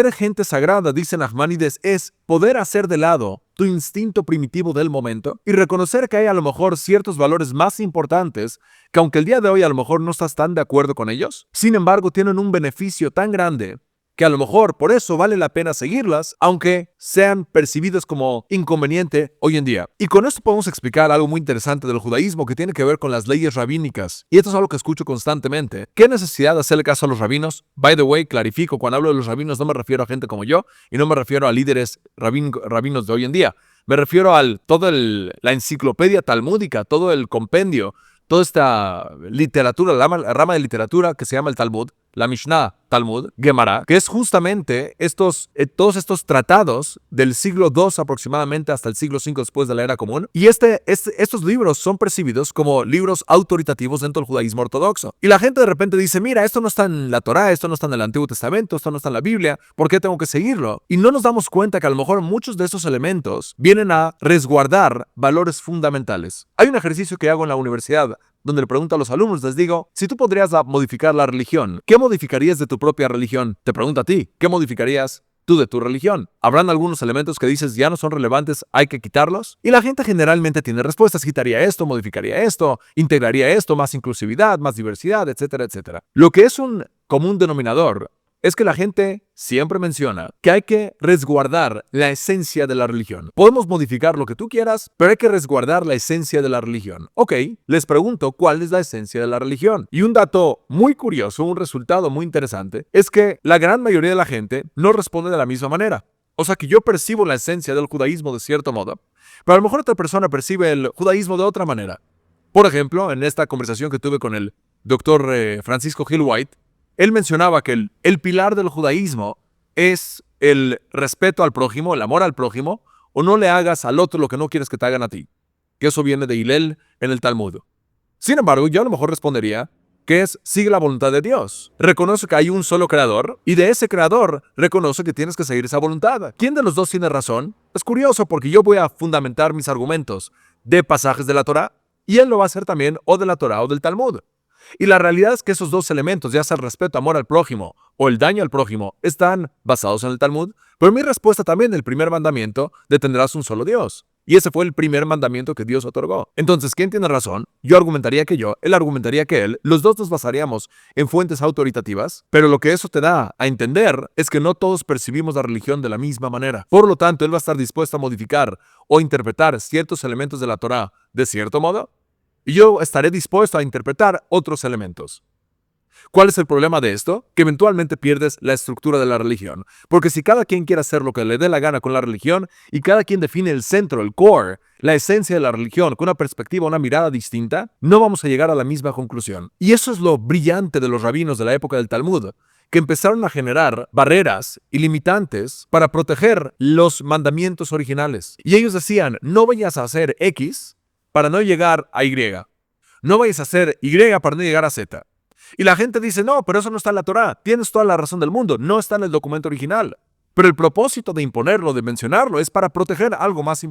Ser gente sagrada, dice Nachmanides, es poder hacer de lado tu instinto primitivo del momento y reconocer que hay a lo mejor ciertos valores más importantes que aunque el día de hoy a lo mejor no estás tan de acuerdo con ellos, sin embargo tienen un beneficio tan grande que a lo mejor por eso vale la pena seguirlas, aunque sean percibidas como inconveniente hoy en día. Y con esto podemos explicar algo muy interesante del judaísmo que tiene que ver con las leyes rabínicas. Y esto es algo que escucho constantemente. ¿Qué necesidad de hacerle caso a los rabinos? By the way, clarifico, cuando hablo de los rabinos no me refiero a gente como yo y no me refiero a líderes rabinos de hoy en día. Me refiero a toda la enciclopedia talmúdica, todo el compendio, toda esta literatura, la rama de literatura que se llama el Talmud, la Mishnah, Talmud, Gemara, que es justamente todos estos tratados del siglo II aproximadamente hasta el siglo V después de la era común. Y estos libros son percibidos como libros autoritativos dentro del judaísmo ortodoxo. Y la gente de repente dice, mira, esto no está en la Torá, esto no está en el Antiguo Testamento, esto no está en la Biblia, ¿por qué tengo que seguirlo? Y no nos damos cuenta que a lo mejor muchos de estos elementos vienen a resguardar valores fundamentales. Hay un ejercicio que hago en la universidad donde le pregunto a los alumnos, les digo, si tú podrías modificar la religión, ¿qué modificarías de tu propia religión? Te pregunto a ti, ¿qué modificarías tú de tu religión? ¿Habrán algunos elementos que dices ya no son relevantes, hay que quitarlos? Y la gente generalmente tiene respuestas, quitaría esto, modificaría esto, integraría esto, más inclusividad, más diversidad, etcétera, etcétera. Lo que es un común denominador es que la gente siempre menciona que hay que resguardar la esencia de la religión. Podemos modificar lo que tú quieras, pero hay que resguardar la esencia de la religión. Ok, les pregunto cuál es la esencia de la religión. Y un dato muy curioso, un resultado muy interesante, es que la gran mayoría de la gente no responde de la misma manera. O sea que yo percibo la esencia del judaísmo de cierto modo, pero a lo mejor otra persona percibe el judaísmo de otra manera. Por ejemplo, en esta conversación que tuve con el doctor Francisco Hill White, él mencionaba que el pilar del judaísmo es el respeto al prójimo, el amor al prójimo, o no le hagas al otro lo que no quieres que te hagan a ti. Que eso viene de Hillel en el Talmud. Sin embargo, yo a lo mejor respondería que sigue la voluntad de Dios. Reconoce que hay un solo creador y de ese creador reconoce que tienes que seguir esa voluntad. ¿Quién de los dos tiene razón? Es curioso porque yo voy a fundamentar mis argumentos de pasajes de la Torá y él lo va a hacer también o de la Torá o del Talmud. Y la realidad es que esos dos elementos, ya sea el respeto, amor al prójimo o el daño al prójimo, están basados en el Talmud. Pero mi respuesta también, el primer mandamiento, de tendrás un solo Dios. Y ese fue el primer mandamiento que Dios otorgó. Entonces, ¿quién tiene razón? Yo argumentaría que yo, él argumentaría que él. Los dos nos basaríamos en fuentes autoritativas, pero lo que eso te da a entender es que no todos percibimos la religión de la misma manera. Por lo tanto, él va a estar dispuesto a modificar o interpretar ciertos elementos de la Torá de cierto modo, y yo estaré dispuesto a interpretar otros elementos. ¿Cuál es el problema de esto? Que eventualmente pierdes la estructura de la religión. Porque si cada quien quiere hacer lo que le dé la gana con la religión y cada quien define el centro, el core, la esencia de la religión con una perspectiva, una mirada distinta, no vamos a llegar a la misma conclusión. Y eso es lo brillante de los rabinos de la época del Talmud, que empezaron a generar barreras y limitantes para proteger los mandamientos originales. Y ellos decían, no vayas a hacer X para no llegar a Y. No vayas a hacer Y para no llegar a Z. Y la gente dice, no, pero eso no está en la Torá. Tienes toda la razón del mundo, no está en el documento original. Pero el propósito de imponerlo, de mencionarlo, es para proteger algo más importante.